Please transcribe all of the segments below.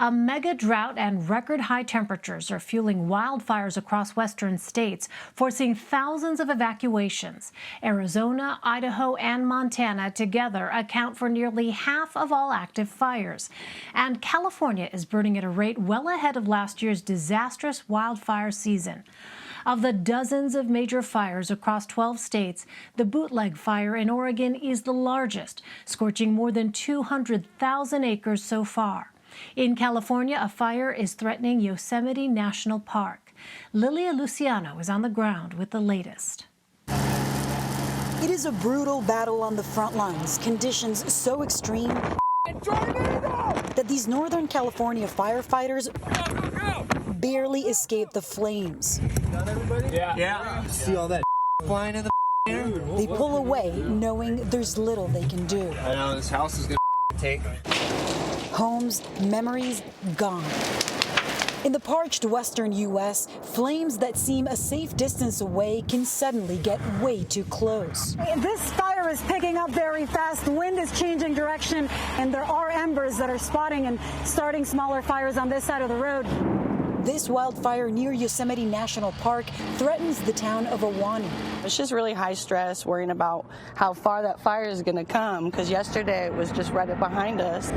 A mega drought and record high temperatures are fueling wildfires across western states, forcing thousands of evacuations. Arizona, Idaho, and Montana together account for nearly half of all active fires. And California is burning at a rate well ahead of last year's disastrous wildfire season. Of the dozens of major fires across 12 states, the bootleg fire in Oregon is the largest, scorching more than 200,000 acres so far. In California, a fire is threatening Yosemite National Park. Lilia Luciano is on the ground with the latest. It is a brutal battle on the front lines, conditions so extreme that these Northern California firefighters barely escape the flames. Yeah. See all that flying in the air? They pull away knowing there's little they can do. I know this house is gonna take. Homes, memories, gone. In the parched western U.S., flames that seem a safe distance away can suddenly get way too close. This fire is picking up very fast. The wind is changing direction, and there are embers that are spotting and starting smaller fires on this side of the road. This wildfire near Yosemite National Park threatens the town of Ahwahnee. It's just really high stress, worrying about how far that fire is going to come, because yesterday it was just right up behind us.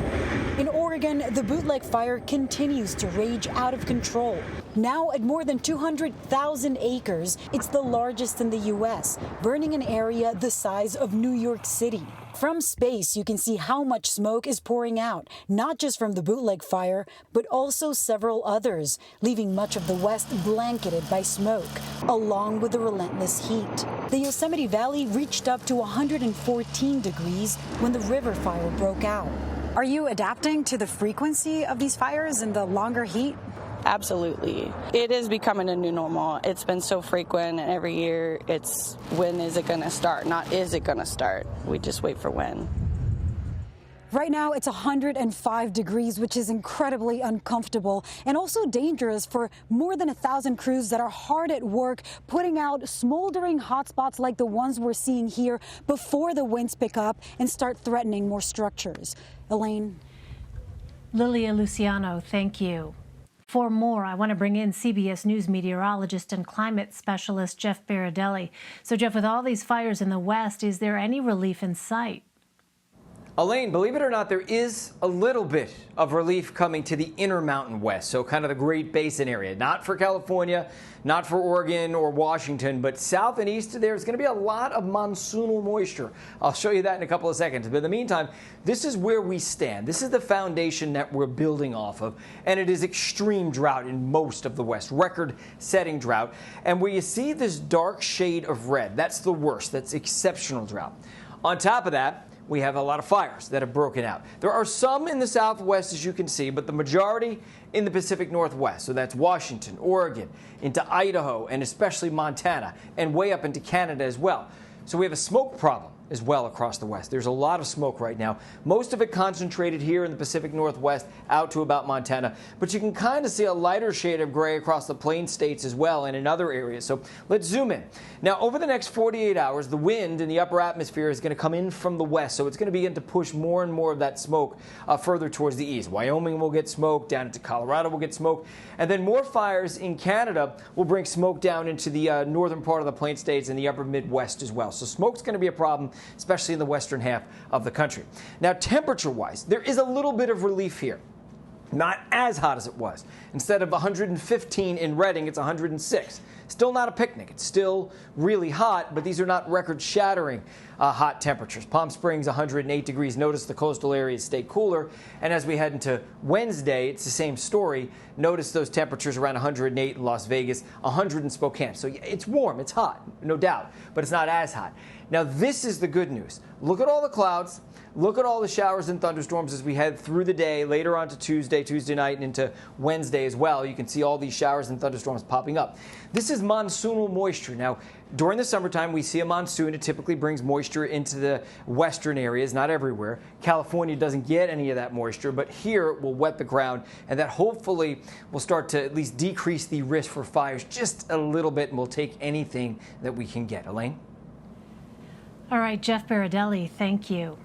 In Oregon, the bootleg fire continues to rage out of control. Now at more than 200,000 acres, it's the largest in the U.S., burning an area the size of New York City. From space, you can see how much smoke is pouring out, not just from the bootleg fire, but also several others, leaving much of the West blanketed by smoke, along with the relentless heat. The Yosemite Valley reached up to 114 degrees when the river fire broke out. Are you adapting to the frequency of these fires and the longer heat? Absolutely. It is becoming a new normal. It's been so frequent, and every year it's when is it going to start, not is it going to start. We just wait for when. Right now, it's 105 degrees, which is incredibly uncomfortable and also dangerous for more than 1,000 crews that are hard at work putting out smoldering hotspots like the ones we're seeing here before the winds pick up and start threatening more structures. Elaine. Lilia Luciano, thank you. For more, I want to bring in CBS News meteorologist and climate specialist Jeff Berardelli. So, Jeff, with all these fires in the West, is there any relief in sight? Elaine, believe it or not, there is a little bit of relief coming to the Intermountain West, so kind of the Great Basin area. Not for California, not for Oregon or Washington, but south and east there's going to be a lot of monsoonal moisture. I'll show you that in a couple of seconds. But in the meantime, this is where we stand. This is the foundation that we're building off of, and it is extreme drought in most of the West, record-setting drought. And where you see this dark shade of red, that's the worst. That's exceptional drought. On top of that, we have a lot of fires that have broken out. There are some in the Southwest, as you can see, but the majority in the Pacific Northwest. So that's Washington, Oregon, into Idaho, and especially Montana, and way up into Canada as well. So we have a smoke problem as well across the West. There's a lot of smoke right now, most of it concentrated here in the Pacific Northwest out to about Montana. But you can kind of see a lighter shade of gray across the plain states as well and in other areas. So let's zoom in. Now, over the next 48 hours, the wind in the upper atmosphere is going to come in from the west. So it's going to begin to push more and more of that smoke further towards the east. Wyoming will get smoke, down into Colorado will get smoke. And then more fires in Canada will bring smoke down into the northern part of the plain states and the upper Midwest as well. So smoke's going to be a problem, especially in the western half of the country. Now, temperature-wise, there is a little bit of relief here. Not as hot as it was. Instead of 115 in Redding, it's 106. Still not a picnic. It's still really hot, but these are not record-shattering hot temperatures. Palm Springs, 108 degrees. Notice the coastal areas stay cooler. And as we head into Wednesday, it's the same story. Notice those temperatures around 108 in Las Vegas, 100 in Spokane. So it's warm, it's hot, no doubt, but it's not as hot. Now, this is the good news. Look at all the clouds. Look at all the showers and thunderstorms as we head through the day, later on to Tuesday night, and into Wednesday as well. You can see all these showers and thunderstorms popping up. This is monsoonal moisture. Now, during the summertime, we see a monsoon. It typically brings moisture into the western areas, not everywhere. California doesn't get any of that moisture, but here it will wet the ground, and that hopefully will start to at least decrease the risk for fires just a little bit, and we'll take anything that we can get. Elaine? All right, Jeff Berardelli, thank you.